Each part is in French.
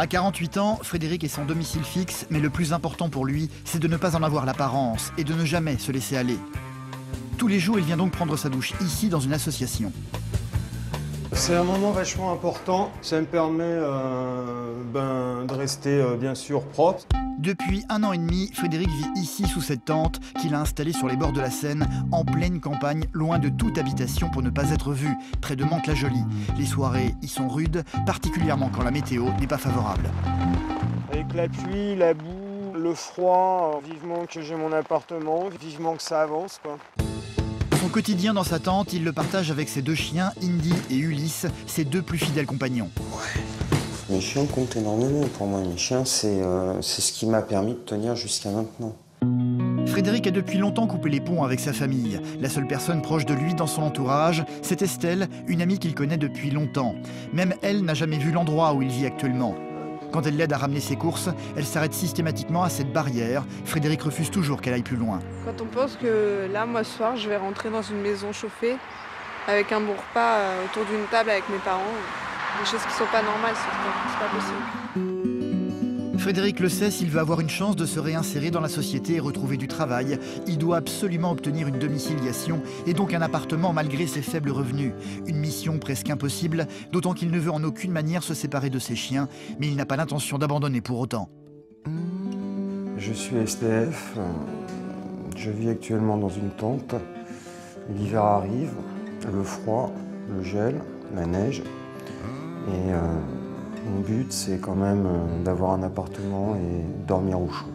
À 48 ans, Frédéric est sans domicile fixe, mais le plus important pour lui, c'est de ne pas en avoir l'apparence et de ne jamais se laisser aller. Tous les jours, il vient donc prendre sa douche ici, dans une association. C'est un moment vachement important. Ça me permet de rester bien sûr propre. Depuis 1 an et demi, Frédéric vit ici sous cette tente qu'il a installée sur les bords de la Seine, en pleine campagne, loin de toute habitation pour ne pas être vu, près de Mantes-la-Jolie. Les soirées y sont rudes, particulièrement quand la météo n'est pas favorable. Avec la pluie, la boue, le froid, vivement que j'ai mon appartement, vivement que ça avance, quoi. Son quotidien dans sa tente, il le partage avec ses 2 chiens, Indy et Ulysse, ses 2 plus fidèles compagnons. Ouais. Mes chiens comptent énormément pour moi. Mes chiens, c'est ce qui m'a permis de tenir jusqu'à maintenant. Frédéric a depuis longtemps coupé les ponts avec sa famille. La seule personne proche de lui dans son entourage, c'est Estelle, une amie qu'il connaît depuis longtemps. Même elle n'a jamais vu l'endroit où il vit actuellement. Quand elle l'aide à ramener ses courses, elle s'arrête systématiquement à cette barrière. Frédéric refuse toujours qu'elle aille plus loin. Quand on pense que là, moi, ce soir, je vais rentrer dans une maison chauffée, avec un bon repas autour d'une table avec mes parents, des choses qui ne sont pas normales, c'est pas possible. Frédéric le sait, s'il veut avoir une chance de se réinsérer dans la société et retrouver du travail, il doit absolument obtenir une domiciliation et donc un appartement malgré ses faibles revenus. Une mission presque impossible, d'autant qu'il ne veut en aucune manière se séparer de ses chiens, mais il n'a pas l'intention d'abandonner pour autant. Je suis SDF, je vis actuellement dans une tente. L'hiver arrive, le froid, le gel, la neige. Et mon but, c'est quand même d'avoir un appartement et dormir au chaud.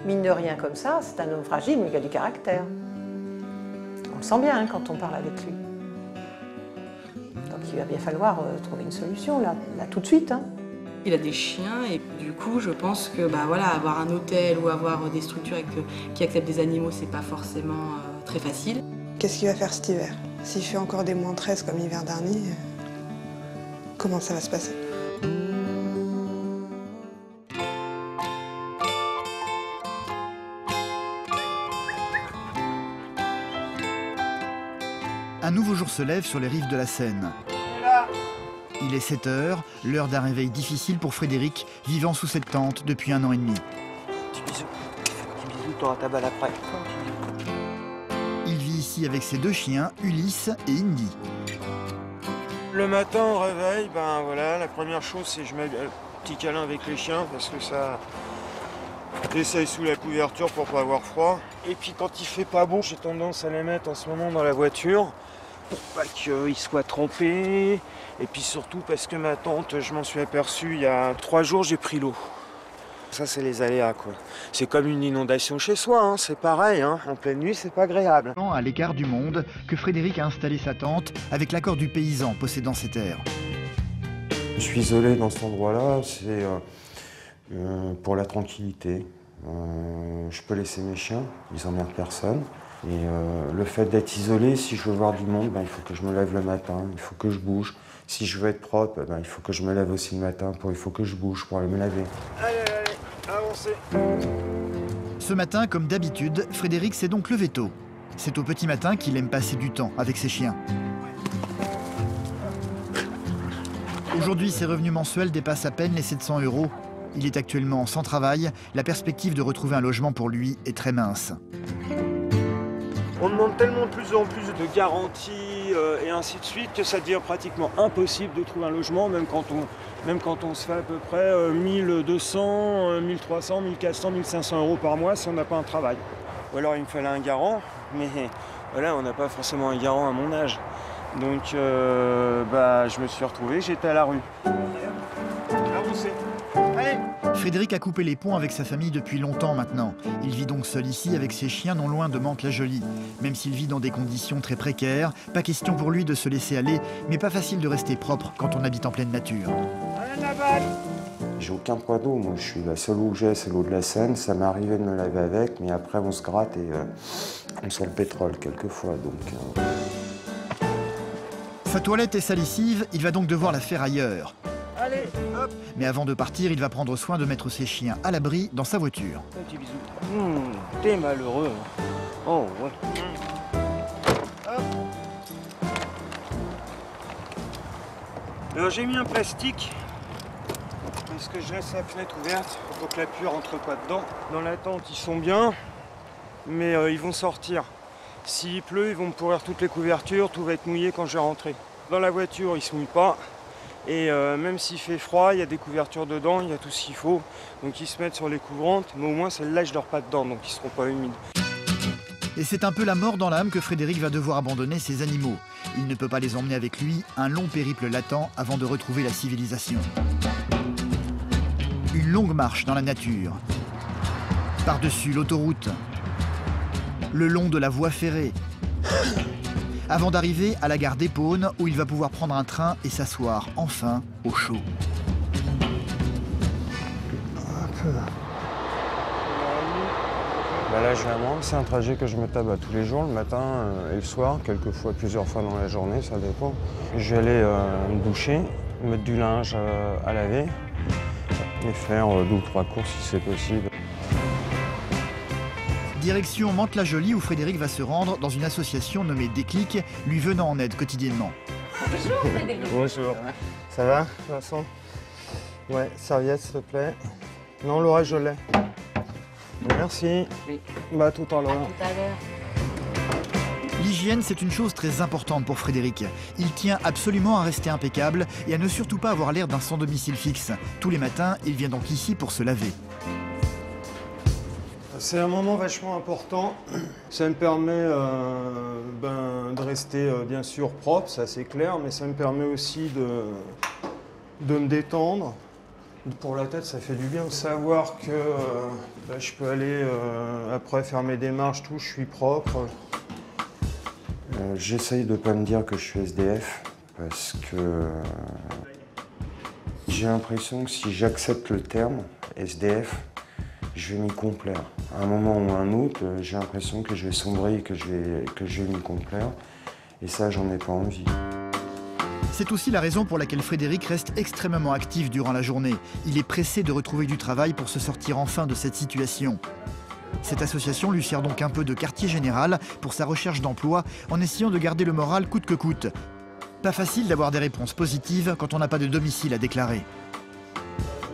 Mine de rien comme ça, c'est un homme fragile, mais il a du caractère. On le sent bien hein, quand on parle avec lui. Donc il va bien falloir trouver une solution, là tout de suite. Hein. Il a des chiens et du coup, je pense que voilà, avoir un hôtel ou avoir des structures qui acceptent des animaux, c'est pas forcément très facile. Qu'est-ce qu'il va faire cet hiver? S'il fait encore des -13 comme l'hiver dernier, comment ça va se passer? Un nouveau jour se lève sur les rives de la Seine. Il est 7 h, l'heure d'un réveil difficile pour Frédéric, vivant sous cette tente depuis 1 an et demi. Petit bisou, t'auras ta balle après. Il vit ici avec ses 2 chiens, Ulysse et Indy. Le matin au réveil, la première chose c'est que je mets un petit câlin avec les chiens parce que ça essaye sous la couverture pour pas avoir froid. Et puis quand il fait pas beau, j'ai tendance à les mettre en ce moment dans la voiture pour pas qu'ils soient trempés. Et puis surtout parce que ma tante, je m'en suis aperçu il y a 3 jours, j'ai pris l'eau. Ça c'est les aléas quoi. C'est comme une inondation chez soi, hein. C'est pareil, hein. En pleine nuit c'est pas agréable. À l'écart du monde, que Frédéric a installé sa tente avec l'accord du paysan possédant ces terres. Je suis isolé dans cet endroit-là, c'est pour la tranquillité. Je peux laisser mes chiens, ils emmerdent personne. Et le fait d'être isolé, si je veux voir du monde, il faut que je me lève le matin, il faut que je bouge. Si je veux être propre, il faut que je me lève aussi le matin, il faut que je bouge pour aller me laver. Allez, avancez. Ce matin, comme d'habitude, Frédéric s'est donc levé tôt. C'est au petit matin qu'il aime passer du temps avec ses chiens. Aujourd'hui, ses revenus mensuels dépassent à peine les 700 €. Il est actuellement sans travail. La perspective de retrouver un logement pour lui est très mince. On demande tellement de plus en plus de garanties et ainsi de suite que ça devient pratiquement impossible de trouver un logement, même quand on se fait à peu près 1200, 1300, 1400, 1500 € par mois si on n'a pas un travail. Ou alors il me fallait un garant, mais voilà, on n'a pas forcément un garant à mon âge. Donc je me suis retrouvé, j'étais à la rue. Avancez. Allez. Frédéric a coupé les ponts avec sa famille depuis longtemps maintenant. Il vit donc seul ici avec ses chiens non loin de Mantes-la-Jolie. Même s'il vit dans des conditions très précaires, pas question pour lui de se laisser aller, mais pas facile de rester propre quand on habite en pleine nature. J'ai aucun poids d'eau, moi je suis la seule eau que j'ai, c'est l'eau de la Seine. Ça m'est arrivé de me laver avec, mais après on se gratte et on sent le pétrole quelquefois. Donc, Sa toilette est sa lessive, il va donc devoir la faire ailleurs. Allez, hop. Mais avant de partir, il va prendre soin de mettre ses chiens à l'abri dans sa voiture. Un petit bisou. T'es malheureux. Oh, ouais. Hop. Alors j'ai mis un plastique parce que je laisse la fenêtre ouverte pour que la pluie rentre pas dedans. Dans la tente, ils sont bien, mais ils vont sortir. S'il pleut, ils vont me pourrir toutes les couvertures, tout va être mouillé quand je vais rentrer. Dans la voiture, ils se mouillent pas. Et même s'il fait froid, il y a des couvertures dedans, il y a tout ce qu'il faut. Donc ils se mettent sur les couvrantes, mais au moins celles-là, je dors pas dedans, donc ils seront pas humides. Et c'est un peu la mort dans l'âme que Frédéric va devoir abandonner ses animaux. Il ne peut pas les emmener avec lui, un long périple l'attend avant de retrouver la civilisation. Une longue marche dans la nature. Par-dessus l'autoroute. Le long de la voie ferrée. Avant d'arriver à la gare d'Épône, où il va pouvoir prendre un train et s'asseoir, enfin, au chaud. Là, je viens à moi, c'est un trajet que je me tape tous les jours, le matin et le soir, quelquefois plusieurs fois dans la journée, ça dépend. Je vais aller me doucher, mettre du linge à laver et faire 2 ou 3 courses si c'est possible. Direction Mantes-la-Jolie où Frédéric va se rendre dans une association nommée Déclic, lui venant en aide quotidiennement. Bonjour Frédéric. Bonjour. Ça va, Vincent? Ouais, serviette s'il te plaît. Non, Laura, je l'ai. Merci. Oui. Bah, tout à l'heure. Tout à l'heure. L'hygiène, c'est une chose très importante pour Frédéric. Il tient absolument à rester impeccable et à ne surtout pas avoir l'air d'un sans domicile fixe. Tous les matins, il vient donc ici pour se laver. C'est un moment vachement important. Ça me permet de rester bien sûr propre, ça c'est clair, mais ça me permet aussi de me détendre. Pour la tête, ça fait du bien de savoir que je peux aller après faire mes démarches, tout, je suis propre. J'essaye de ne pas me dire que je suis SDF, parce que j'ai l'impression que si j'accepte le terme SDF, je vais m'y complaire. À un moment ou un autre, j'ai l'impression que je vais sombrer et que je vais m'y complaire. Et ça, j'en ai pas envie. C'est aussi la raison pour laquelle Frédéric reste extrêmement actif durant la journée. Il est pressé de retrouver du travail pour se sortir enfin de cette situation. Cette association lui sert donc un peu de quartier général pour sa recherche d'emploi en essayant de garder le moral coûte que coûte. Pas facile d'avoir des réponses positives quand on n'a pas de domicile à déclarer.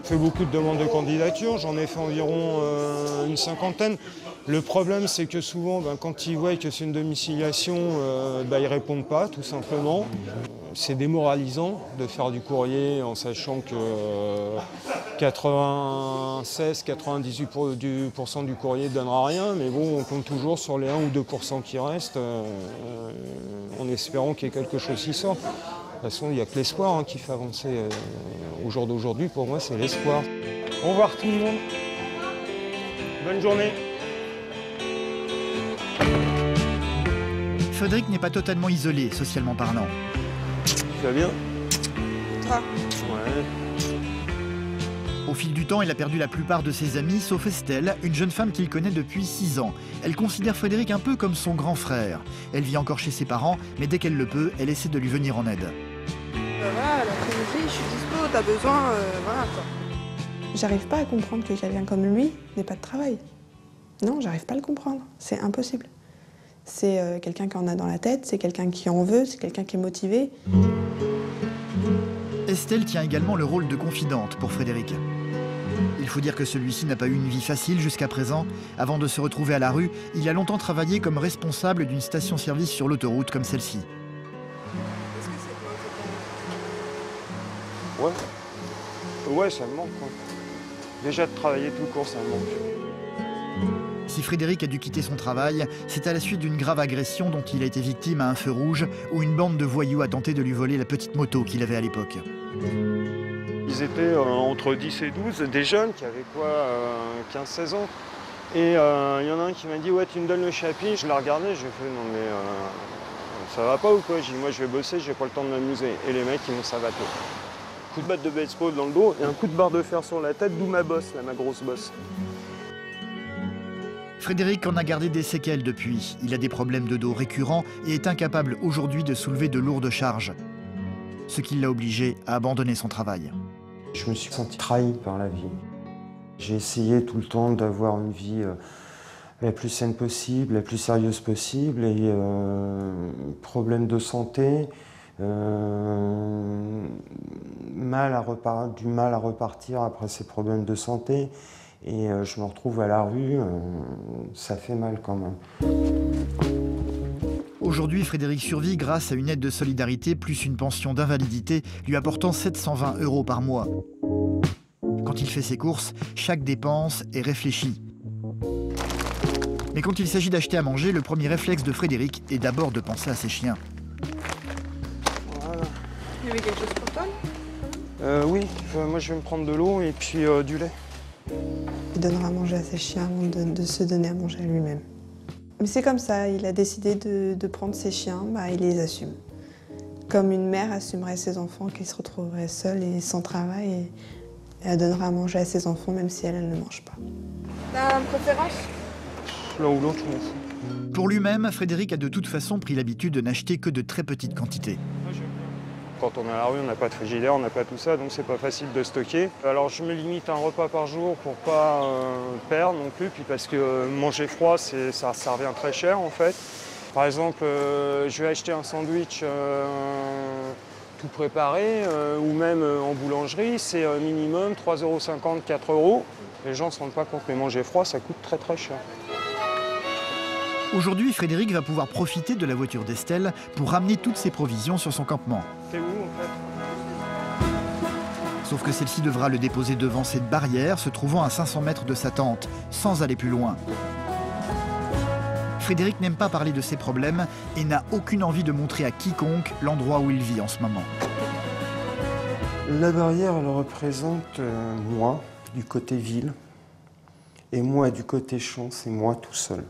J'ai fait beaucoup de demandes de candidature, j'en ai fait environ une 50aine. Le problème, c'est que souvent, quand ils voient que c'est une domiciliation, ils répondent pas, tout simplement. C'est démoralisant de faire du courrier en sachant que 96-98% du courrier ne donnera rien, mais bon, on compte toujours sur les 1 ou 2% qui restent, en espérant qu'il y ait quelque chose qui sort. De toute façon, il n'y a que l'espoir qui fait avancer au jour d'aujourd'hui. Pour moi, c'est l'espoir. Au revoir tout le monde. Bonne journée. Frédéric n'est pas totalement isolé, socialement parlant. Tu vas bien? Toi? Ouais. Au fil du temps, il a perdu la plupart de ses amis, sauf Estelle, une jeune femme qu'il connaît depuis 6 ans. Elle considère Frédéric un peu comme son grand frère. Elle vit encore chez ses parents, mais dès qu'elle le peut, elle essaie de lui venir en aide. Voilà, l'après-midi, je suis dispo, t'as besoin, voilà quoi. J'arrive pas à comprendre que quelqu'un comme lui n'ait pas de travail. Non, j'arrive pas à le comprendre, c'est impossible. C'est quelqu'un qui en a dans la tête, c'est quelqu'un qui en veut, c'est quelqu'un qui est motivé. Estelle tient également le rôle de confidente pour Frédéric. Il faut dire que celui-ci n'a pas eu une vie facile jusqu'à présent. Avant de se retrouver à la rue, il a longtemps travaillé comme responsable d'une station-service sur l'autoroute comme celle-ci. Est-ce que c'est Ouais. Ouais, ça me manque. Quoi. Déjà de travailler tout court, ça me manque. Si Frédéric a dû quitter son travail, c'est à la suite d'une grave agression dont il a été victime à un feu rouge où une bande de voyous a tenté de lui voler la petite moto qu'il avait à l'époque. Ils étaient entre 10 et 12, des jeunes qui avaient quoi, 15-16 ans. Et il y en a un qui m'a dit « Ouais, tu me donnes le chapitre ?» Je l'ai regardé, j'ai fait « Non mais ça va pas ou quoi ?» J'ai dit « Moi je vais bosser, j'ai pas le temps de m'amuser. » Et les mecs ils m'ont savaté. Coup de batte de baseball dans le dos et un coup de barre de fer sur la tête, d'où ma bosse, là, ma grosse bosse. Frédéric en a gardé des séquelles depuis. Il a des problèmes de dos récurrents et est incapable aujourd'hui de soulever de lourdes charges. Ce qui l'a obligé à abandonner son travail. Je me suis senti trahi par la vie. J'ai essayé tout le temps d'avoir une vie la plus saine possible, la plus sérieuse possible. Et problème de santé, Du mal à repartir après ces problèmes de santé. Et je me retrouve à la rue, ça fait mal quand même. Aujourd'hui, Frédéric survit grâce à une aide de solidarité plus une pension d'invalidité lui apportant 720 € par mois. Quand il fait ses courses, chaque dépense est réfléchie. Mais quand il s'agit d'acheter à manger, le premier réflexe de Frédéric est d'abord de penser à ses chiens. Voilà. Il y avait quelque chose pour toi? Oui, moi je vais me prendre de l'eau et puis du lait. Il donnera à manger à ses chiens avant de se donner à manger à lui-même. Mais c'est comme ça, il a décidé de prendre ses chiens, il les assume. Comme une mère assumerait ses enfants qui se retrouveraient seuls et sans travail, et elle donnera à manger à ses enfants même si elle ne mange pas. T'as une préférence? L'un ou l'autre, je m'en fous. Pour lui-même, Frédéric a de toute façon pris l'habitude de n'acheter que de très petites quantités. Quand on est à la rue, on n'a pas de frigidaire, on n'a pas tout ça, donc c'est pas facile de stocker. Alors je me limite à un repas par jour pour pas perdre non plus, puis parce que manger froid, ça revient très cher en fait. Par exemple, je vais acheter un sandwich tout préparé, ou même en boulangerie, c'est minimum 3,50 €, 4 €. Les gens ne se rendent pas compte, mais manger froid, ça coûte très très cher. Aujourd'hui, Frédéric va pouvoir profiter de la voiture d'Estelle pour ramener toutes ses provisions sur son campement. T'es où en fait? Sauf que celle-ci devra le déposer devant cette barrière se trouvant à 500 mètres de sa tente, sans aller plus loin. Frédéric n'aime pas parler de ses problèmes et n'a aucune envie de montrer à quiconque l'endroit où il vit en ce moment. La barrière, elle représente moi, du côté ville, et moi, du côté champ, c'est moi tout seul.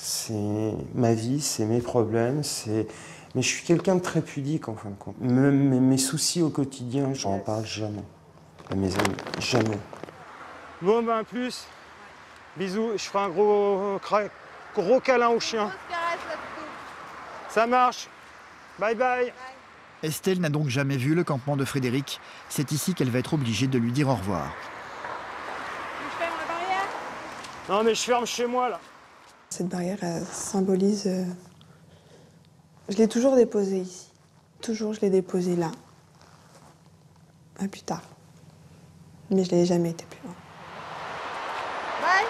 C'est ma vie, c'est mes problèmes, mais je suis quelqu'un de très pudique en fin de compte. Mes soucis au quotidien, je n'en parle jamais. À mes amis, jamais. Bon ben plus, bisous, je ferai un gros câlin au chien. Ça marche, bye bye. Estelle n'a donc jamais vu le campement de Frédéric. C'est ici qu'elle va être obligée de lui dire au revoir. Je ferme la barrière? Non mais je ferme chez moi là. Cette barrière, elle symbolise... Je l'ai toujours déposée ici. Toujours, je l'ai déposée là. À plus tard. Mais je n'ai jamais été plus loin. Bye.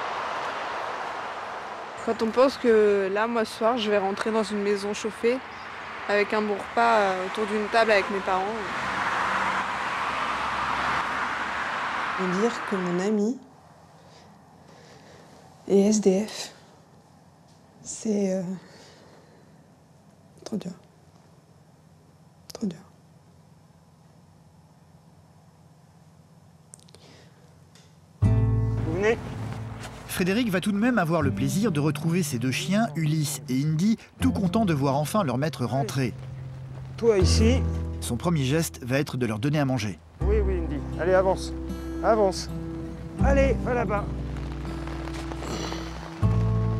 Quand on pense que là, moi, ce soir, je vais rentrer dans une maison chauffée avec un bon repas autour d'une table avec mes parents. Et dire que mon ami est SDF, c'est trop dur. Trop dur. Vous venez? Frédéric va tout de même avoir le plaisir de retrouver ses deux chiens, Ulysse et Indy, tout contents de voir enfin leur maître rentrer. Toi ici. Son premier geste va être de leur donner à manger. Oui, oui, Indy. Allez, avance. Avance. Allez, va là-bas.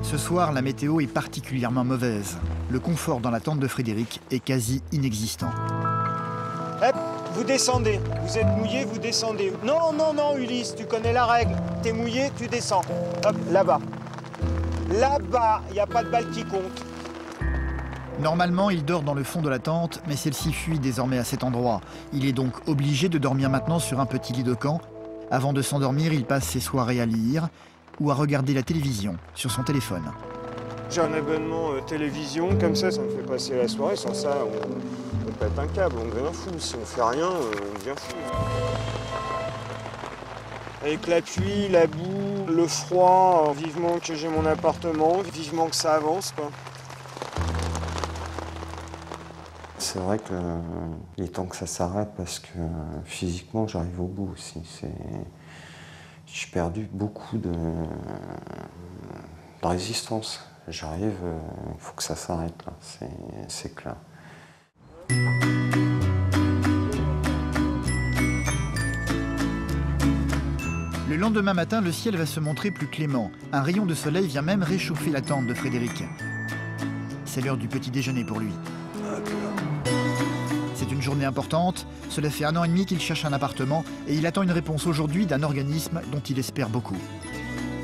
Ce soir, la météo est particulièrement mauvaise. Le confort dans la tente de Frédéric est quasi inexistant. Hop, vous descendez. Vous êtes mouillé, vous descendez. Non, non, non, Ulysse, tu connais la règle. T'es mouillé, tu descends. Hop, là-bas. Là-bas, il n'y a pas de balle qui compte. Normalement, il dort dans le fond de la tente, mais celle-ci fuit désormais à cet endroit. Il est donc obligé de dormir maintenant sur un petit lit de camp. Avant de s'endormir, il passe ses soirées à lire ou à regarder la télévision sur son téléphone. J'ai un abonnement télévision, comme ça me fait passer la soirée. Sans ça, on pète un câble, on devient fou. Si on fait rien, on devient fou. Avec la pluie, la boue, le froid, vivement que j'ai mon appartement, vivement que ça avance, quoi. C'est vrai qu'il est temps que ça s'arrête parce que physiquement, j'arrive au bout aussi. J'ai perdu beaucoup de résistance. J'arrive, il faut que ça s'arrête là, c'est clair. Le lendemain matin, le ciel va se montrer plus clément. Un rayon de soleil vient même réchauffer la tente de Frédéric. C'est l'heure du petit déjeuner pour lui. C'est une journée importante. Cela fait 1 an et demi qu'il cherche un appartement et il attend une réponse aujourd'hui d'un organisme dont il espère beaucoup.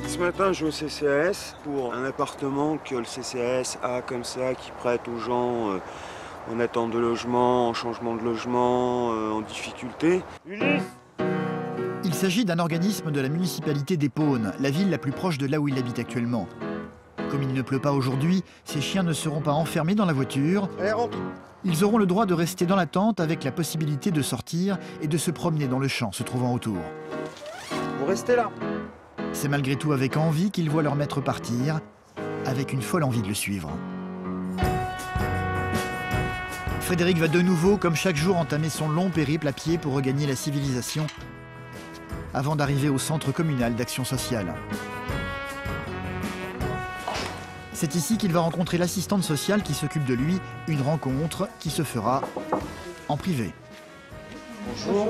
Ce matin, je vais au CCAS pour un appartement que le CCAS a comme ça, qui prête aux gens en attente de logement, en changement de logement, en difficulté. Ulysse ! Il s'agit d'un organisme de la municipalité d'Épône, la ville la plus proche de là où il habite actuellement. Comme il ne pleut pas aujourd'hui, ces chiens ne seront pas enfermés dans la voiture. Allez, rentre. Ils auront le droit de rester dans la tente avec la possibilité de sortir et de se promener dans le champ se trouvant autour. Vous restez là. C'est malgré tout avec envie qu'ils voient leur maître partir, avec une folle envie de le suivre. Frédéric va de nouveau, comme chaque jour, entamer son long périple à pied pour regagner la civilisation, avant d'arriver au centre communal d'action sociale. C'est ici qu'il va rencontrer l'assistante sociale qui s'occupe de lui, une rencontre qui se fera en privé. Bonjour.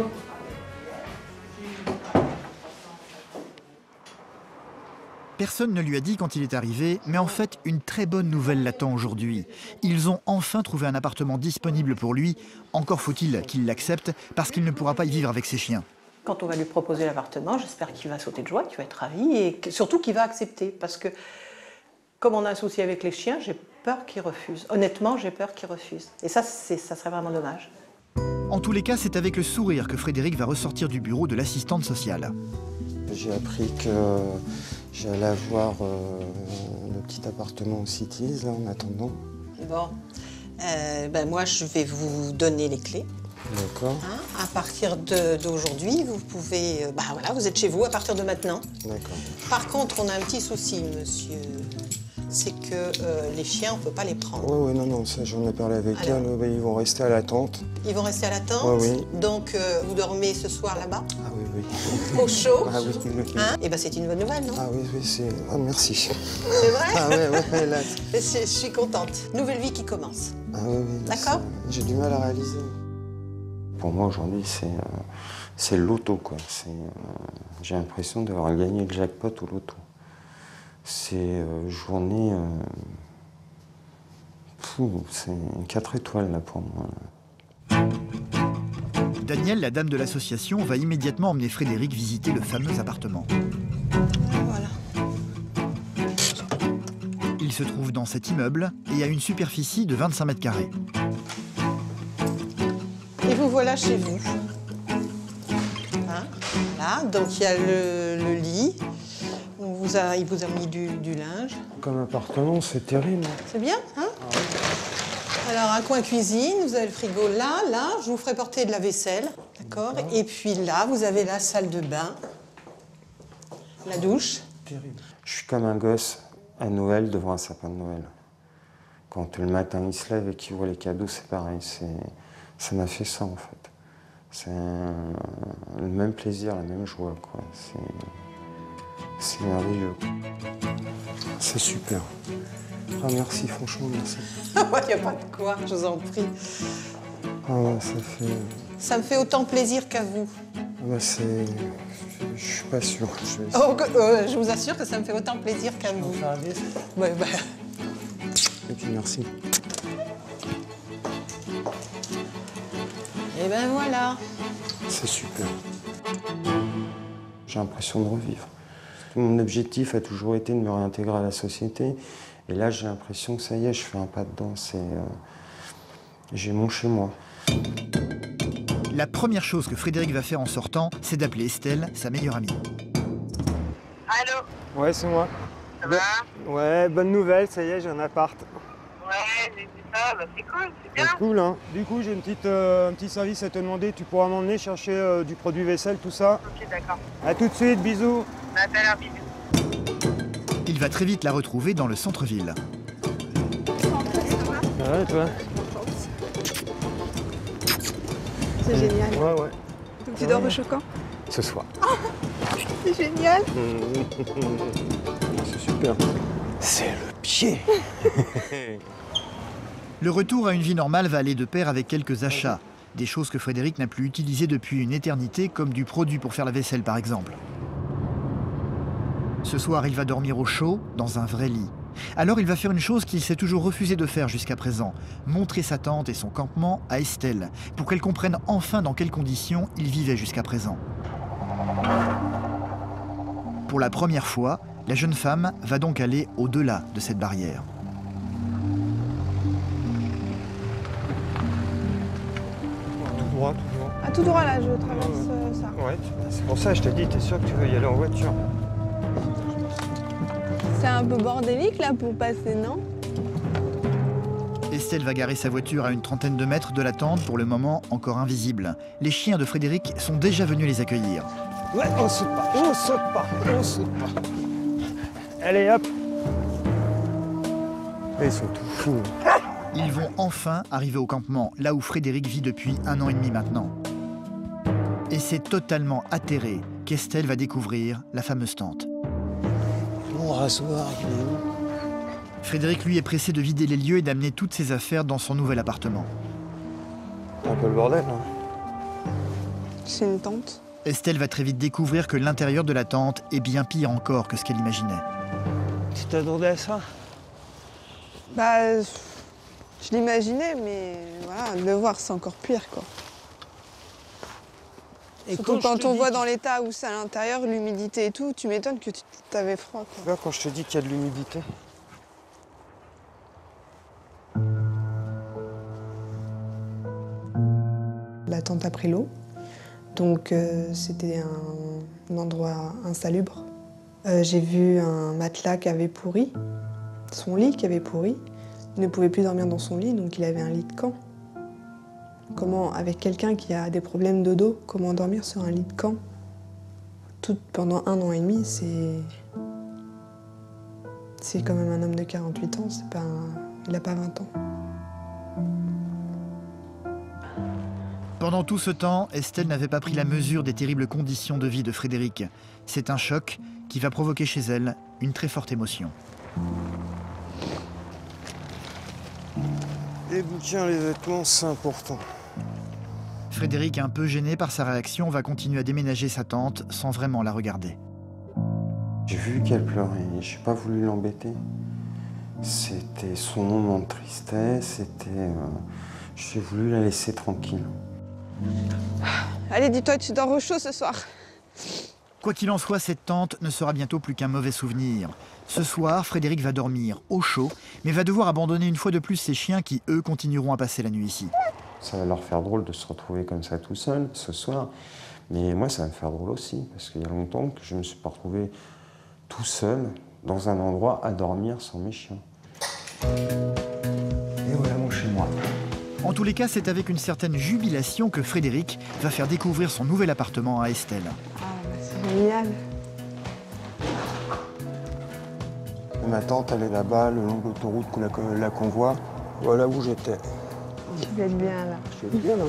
Personne ne lui a dit quand il est arrivé, mais en fait, une très bonne nouvelle l'attend aujourd'hui. Ils ont enfin trouvé un appartement disponible pour lui. Encore faut-il qu'il l'accepte, parce qu'il ne pourra pas y vivre avec ses chiens. Quand on va lui proposer l'appartement, j'espère qu'il va sauter de joie, qu'il va être ravi et surtout qu'il va accepter. Parce que, comme on a un souci avec les chiens, j'ai peur qu'il refuse. Honnêtement, j'ai peur qu'il refuse. Et ça serait vraiment dommage. En tous les cas, c'est avec le sourire que Frédéric va ressortir du bureau de l'assistante sociale. J'ai appris que j'allais avoir le petit appartement au Cities, là, en attendant. Bon, moi, je vais vous donner les clés. D'accord. Hein, à partir d'aujourd'hui, vous pouvez... voilà, vous êtes chez vous à partir de maintenant. D'accord. Par contre, on a un petit souci, monsieur. C'est que les chiens, on ne peut pas les prendre. Oui, non, ça, j'en ai parlé avec Alors. elle. Ils vont rester à la tente. Ils vont rester à la tente. Oui, oui. Donc, vous dormez ce soir là-bas, Ah oui. au chaud. Ah oui. Hein, et c'est une bonne nouvelle, non? Ah oui, c'est... Ah, merci. C'est vrai? Ah ouais, là... Je suis contente. Nouvelle vie qui commence. Ah oui. D'accord. J'ai du mal à réaliser. Pour moi, aujourd'hui, c'est le loto, quoi. J'ai l'impression d'avoir gagné le jackpot au loto. C'est journée... c'est 4 étoiles, là, pour moi. Danielle, la dame de l'association, va immédiatement emmener Frédéric visiter le fameux appartement. Voilà. Il se trouve dans cet immeuble et a une superficie de 25 mètres carrés. Et vous voilà chez vous. Hein, voilà, donc il y a le lit. Il vous a mis du linge. Comme appartement, c'est terrible. C'est bien, hein? Alors, un coin cuisine, vous avez le frigo là, je vous ferai porter de la vaisselle, d'accord? Et puis là, vous avez la salle de bain, la douche. Terrible. Je suis comme un gosse à Noël devant un sapin de Noël. Quand le matin il se lève et qu'il voit les cadeaux, c'est pareil. Ça m'a fait ça, en fait. C'est le même plaisir, la même joie, quoi. C'est merveilleux. C'est super. Ah, merci, franchement, merci. Il n'y a pas de quoi, je vous en prie. Ah ouais, Ça me fait autant plaisir qu'à vous. je suis pas sûr. Je vous assure que ça me fait autant plaisir qu'à vous. faire un bisou. Ouais, Et puis merci. Et ben voilà. C'est super. J'ai l'impression de revivre. Mon objectif a toujours été de me réintégrer à la société. Et là, j'ai l'impression que ça y est, je fais un pas dedans. J'ai mon chez moi. La première chose que Frédéric va faire en sortant, c'est d'appeler Estelle, sa meilleure amie. Allô? Ouais, c'est moi. Ça va? Ouais, bonne nouvelle, ça y est, j'ai un appart. Ouais, c'est ça, c'est cool, c'est bien. C'est cool, hein. Du coup, j'ai un petit service à te demander. Tu pourras m'emmener chercher du produit vaisselle, tout ça? Ok, d'accord. À tout de suite, bisous. À tout à l'heure, bisous. Il va très vite la retrouver dans le centre-ville. Ouais, toi? C'est génial. Ouais. Donc tu dors au Chocan? Ce soir. C'est génial. C'est super. C'est le pied. Le retour à une vie normale va aller de pair avec quelques achats. Des choses que Frédéric n'a plus utilisées depuis une éternité, comme du produit pour faire la vaisselle par exemple. Ce soir, il va dormir au chaud, dans un vrai lit. Alors il va faire une chose qu'il s'est toujours refusé de faire jusqu'à présent, montrer sa tente et son campement à Estelle, pour qu'elle comprenne enfin dans quelles conditions il vivait jusqu'à présent. Pour la première fois, la jeune femme va donc aller au-delà de cette barrière. Ah, tout droit là, je traverse ça. Ouais, c'est pour ça que je t'ai dit, t'es sûr que tu veux y aller en voiture? C'est un peu bordélique là pour passer, non? Estelle va garer sa voiture à une trentaine de mètres de la tente, pour le moment encore invisible. Les chiens de Frédéric sont déjà venus les accueillir. Ouais, on saute pas, on saute pas, on saute pas. Allez, hop. Ils sont tout fous. Ils vont enfin arriver au campement, là où Frédéric vit depuis 1 an et demi maintenant. Et c'est totalement atterré qu'Estelle va découvrir la fameuse tente. Mon rasoir, il est où? Frédéric, lui, est pressé de vider les lieux et d'amener toutes ses affaires dans son nouvel appartement. Un peu le bordel, hein. C'est une tente. Estelle va très vite découvrir que l'intérieur de la tente est bien pire encore que ce qu'elle imaginait. Tu t'attendais à ça? Bah, je l'imaginais, mais voilà, de le voir, c'est encore pire, quoi. Et Surtout quand je on te voit dis dans l'état où c'est à l'intérieur, l'humidité et tout, tu m'étonnes que tu t'avais froid, quoi. Tu vois, quand je te dis qu'il y a de l'humidité. La tente a pris l'eau, donc c'était un endroit insalubre. J'ai vu un matelas qui avait pourri, son lit qui avait pourri. Il ne pouvait plus dormir dans son lit, donc il avait un lit de camp. Comment, avec quelqu'un qui a des problèmes de dos, comment dormir sur un lit de camp? Pendant 1 an et demi, c'est quand même un homme de 48 ans, il n'a pas 20 ans. Pendant tout ce temps, Estelle n'avait pas pris la mesure des terribles conditions de vie de Frédéric. C'est un choc qui va provoquer chez elle une très forte émotion. Les bouquins, les vêtements, c'est important. Frédéric, un peu gêné par sa réaction, va continuer à déménager sa tente sans vraiment la regarder. J'ai vu qu'elle pleurait, j'ai pas voulu l'embêter. C'était son moment de tristesse, j'ai voulu la laisser tranquille. Allez, dis-toi, tu dors au chaud ce soir. Quoi qu'il en soit, cette tente ne sera bientôt plus qu'un mauvais souvenir. Ce soir, Frédéric va dormir au chaud, mais va devoir abandonner une fois de plus ses chiens qui, eux, continueront à passer la nuit ici. Ça va leur faire drôle de se retrouver comme ça tout seul ce soir. Mais moi, ça va me faire drôle aussi, parce qu'il y a longtemps que je ne me suis pas retrouvé tout seul dans un endroit à dormir sans mes chiens. Et voilà mon chez moi. En tous les cas, c'est avec une certaine jubilation que Frédéric va faire découvrir son nouvel appartement à Estelle. Ah, bah, c'est génial. Ma tante, elle est là-bas, le long de l'autoroute la convoi. Voilà où j'étais. Tu vas être bien là. Je suis bien là.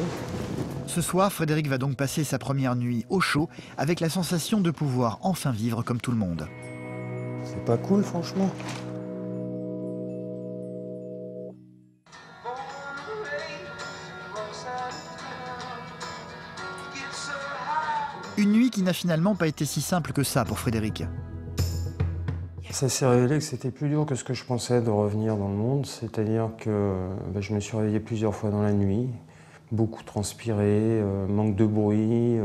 Ce soir, Frédéric va donc passer sa première nuit au chaud avec la sensation de pouvoir enfin vivre comme tout le monde. C'est pas cool, franchement. Une nuit qui n'a finalement pas été si simple que ça pour Frédéric. Ça s'est révélé que c'était plus dur que ce que je pensais de revenir dans le monde. C'est-à-dire que je me suis réveillé plusieurs fois dans la nuit, beaucoup transpiré, manque de bruit.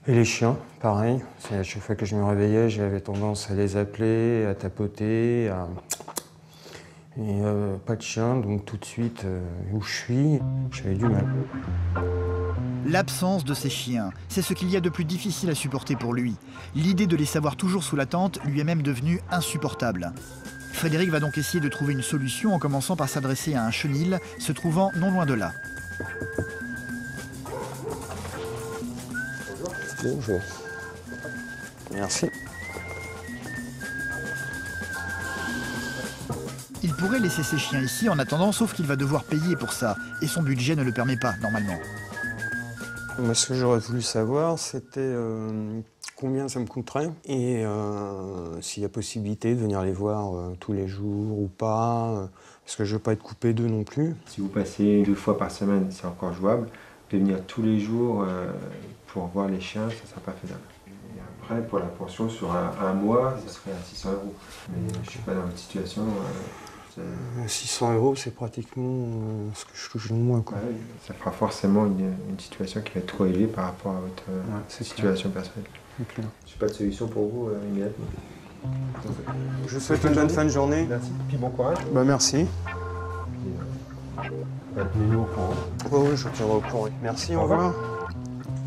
Et les chiens, pareil. À chaque fois que je me réveillais, j'avais tendance à les appeler, à tapoter, Et pas de chien, donc tout de suite, où je suis, j'avais du mal. L'absence de ses chiens, c'est ce qu'il y a de plus difficile à supporter pour lui. L'idée de les savoir toujours sous la tente lui est même devenue insupportable. Frédéric va donc essayer de trouver une solution en commençant par s'adresser à un chenil se trouvant non loin de là. Bonjour. Merci. Il pourrait laisser ses chiens ici en attendant, sauf qu'il va devoir payer pour ça, et son budget ne le permet pas, normalement. Moi, ce que j'aurais voulu savoir, c'était combien ça me coûterait et s'il y a possibilité de venir les voir tous les jours ou pas, parce que je ne veux pas être coupé d'eux non plus. Si vous passez 2 fois par semaine, c'est encore jouable. De venir tous les jours pour voir les chiens, ça ne sera pas faisable. Et après, pour la pension sur un mois, ce serait à 600 €. Mais je ne suis pas dans votre situation. 600 €, c'est pratiquement ce que je touche le mois, quoi. Ouais, ça fera forcément une situation qui va être trop élevée par rapport à votre situation personnelle. Okay. Je n'ai pas de solution pour vous immédiatement. Je vous souhaite une bonne fin de journée. Merci, puis bon courage. Merci. Tenez-nous au courant. Oui, je tiendrai au courant. Merci, au revoir.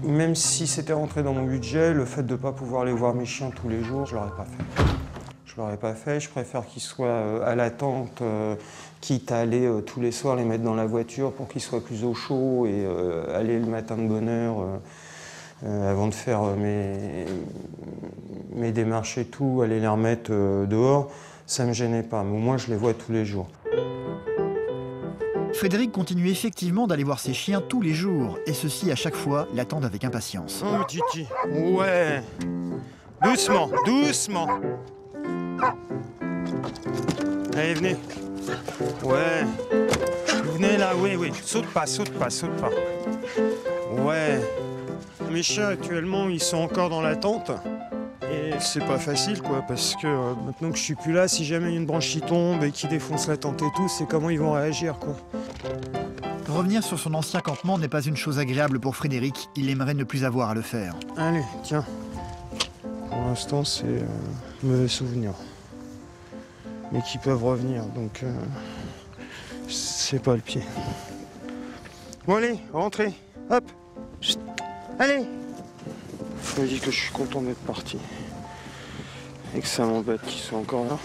Même si c'était rentré dans mon budget, le fait de ne pas pouvoir aller voir mes chiens tous les jours, je ne l'aurais pas fait. Je ne l'aurais pas fait, je préfère qu'ils soient à l'attente, quitte à aller tous les soirs les mettre dans la voiture pour qu'ils soient plus au chaud et aller le matin de bonne heure avant de faire mes démarches et tout, aller les remettre dehors, ça ne me gênait pas, mais au moins je les vois tous les jours. Frédéric continue effectivement d'aller voir ses chiens tous les jours, et ceux-ci à chaque fois l'attendent avec impatience. Oh Titi, ouais. Doucement, doucement. Allez, venez. Ouais. Venez là, oui, oui. Saute pas, saute pas, saute pas. Ouais. Mes chiens actuellement, ils sont encore dans la tente. Et c'est pas facile, quoi, parce que maintenant que je suis plus là, si jamais il y a une branche qui tombe et qui défonce la tente et tout, c'est comment ils vont réagir, quoi. Revenir sur son ancien campement n'est pas une chose agréable pour Frédéric. Il aimerait ne plus avoir à le faire. Allez, tiens. Pour l'instant, c'est mauvais souvenir. Mais qui peuvent revenir, donc c'est pas le pied. Bon allez, rentrez. Hop. Chut. Allez. Je me dis que je suis content d'être parti. Et que ça m'embête qu'ils soient encore là.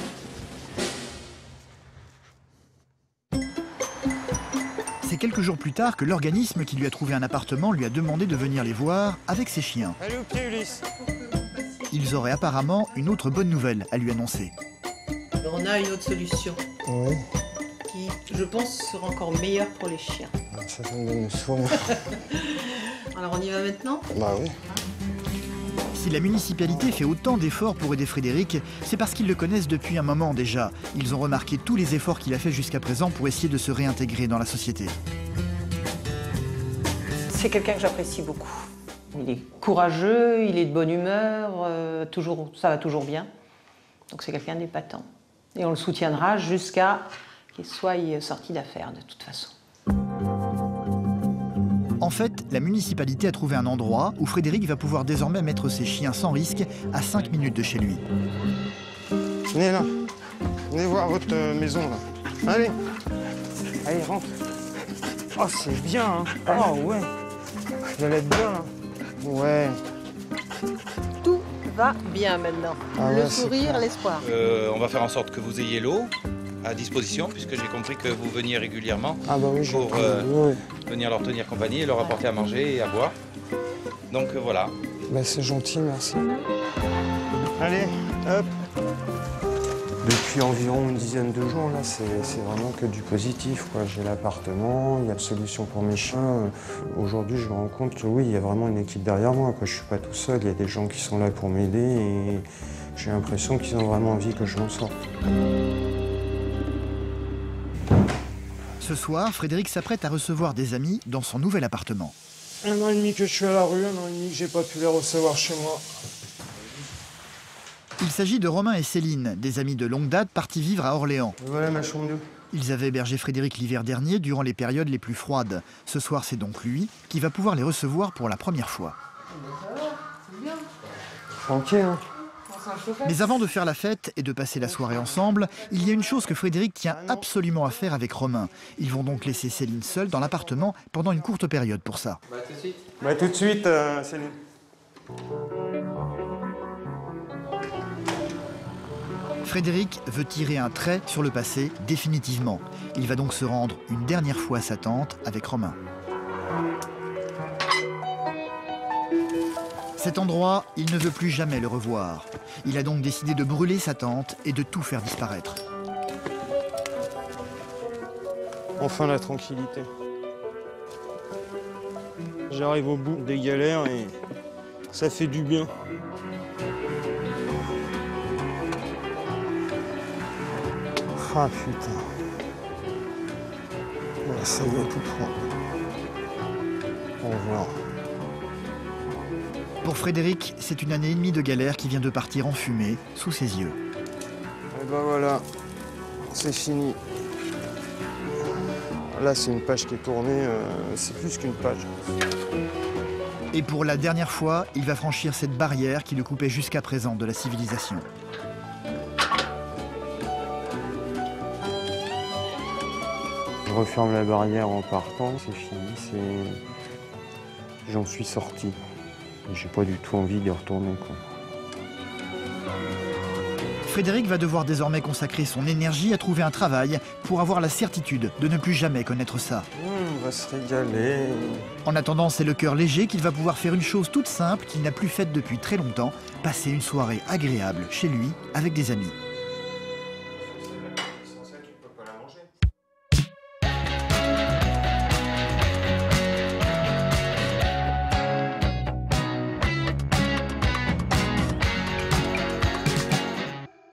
C'est quelques jours plus tard que l'organisme qui lui a trouvé un appartement lui a demandé de venir les voir avec ses chiens. Allez au pied, Ulysse. Ils auraient apparemment une autre bonne nouvelle à lui annoncer. On a une autre solution Oui, qui, je pense, sera encore meilleure pour les chiens. ça me donne le sourire. Alors on y va maintenant ? Bah oui. Si la municipalité fait autant d'efforts pour aider Frédéric, c'est parce qu'ils le connaissent depuis un moment déjà. Ils ont remarqué tous les efforts qu'il a fait jusqu'à présent pour essayer de se réintégrer dans la société. C'est quelqu'un que j'apprécie beaucoup. Il est courageux, il est de bonne humeur, ça va toujours bien. Donc c'est quelqu'un d'épatant. Et on le soutiendra jusqu'à qu'il soit sorti d'affaires, de toute façon. En fait, la municipalité a trouvé un endroit où Frédéric va pouvoir désormais mettre ses chiens sans risque à 5 minutes de chez lui. Venez là. Venez voir votre maison là. Allez. Allez, rentre. Oh, c'est bien, hein. Oh, ouais. Vous allez être bien là. Ouais. Tout va bien maintenant. Ah le ouais, sourire, l'espoir. On va faire en sorte que vous ayez l'eau à disposition, puisque j'ai compris que vous veniez régulièrement pour venir leur tenir compagnie et leur apporter à manger et à boire. Donc voilà. Bah, c'est gentil, merci. Allez, hop. Depuis environ une dizaine de jours, là, c'est vraiment que du positif, quoi. J'ai l'appartement, il y a de solutions pour mes chiens. Aujourd'hui, je me rends compte que oui, il y a vraiment une équipe derrière moi, quoi. Je suis pas tout seul, il y a des gens qui sont là pour m'aider et j'ai l'impression qu'ils ont vraiment envie que je m'en sorte. Ce soir, Frédéric s'apprête à recevoir des amis dans son nouvel appartement. 1 an et demi que je suis à la rue, 1 an et demi que j'ai pas pu les recevoir chez moi. Il s'agit de Romain et Céline, des amis de longue date partis vivre à Orléans. Voilà ma chambre 2. Ils avaient hébergé Frédéric l'hiver dernier durant les périodes les plus froides. Ce soir, c'est donc lui qui va pouvoir les recevoir pour la première fois. Tranquille, hein. Mais avant de faire la fête et de passer la soirée ensemble, il y a une chose que Frédéric tient absolument à faire avec Romain. Ils vont donc laisser Céline seule dans l'appartement pendant une courte période pour ça. Bah tout de suite, Céline. Frédéric veut tirer un trait sur le passé définitivement. Il va donc se rendre une dernière fois à sa tante avec Romain. Cet endroit, il ne veut plus jamais le revoir. Il a donc décidé de brûler sa tente et de tout faire disparaître. Enfin la tranquillité. J'arrive au bout des galères et ça fait du bien. Ah putain. Ouais, ça y est, tout prend. Au revoir. Pour Frédéric, c'est une année et demie de galère qui vient de partir en fumée sous ses yeux. Et ben voilà, c'est fini. Là, c'est une page qui est tournée, c'est plus qu'une page. Et pour la dernière fois, il va franchir cette barrière qui le coupait jusqu'à présent de la civilisation. Je referme la barrière en partant, c'est fini, j'en suis sorti. J'ai pas du tout envie d'y retourner, quoi. Frédéric va devoir désormais consacrer son énergie à trouver un travail pour avoir la certitude de ne plus jamais connaître ça. On va se régaler. En attendant, c'est le cœur léger qu'il va pouvoir faire une chose toute simple qu'il n'a plus faite depuis très longtemps, passer une soirée agréable chez lui avec des amis.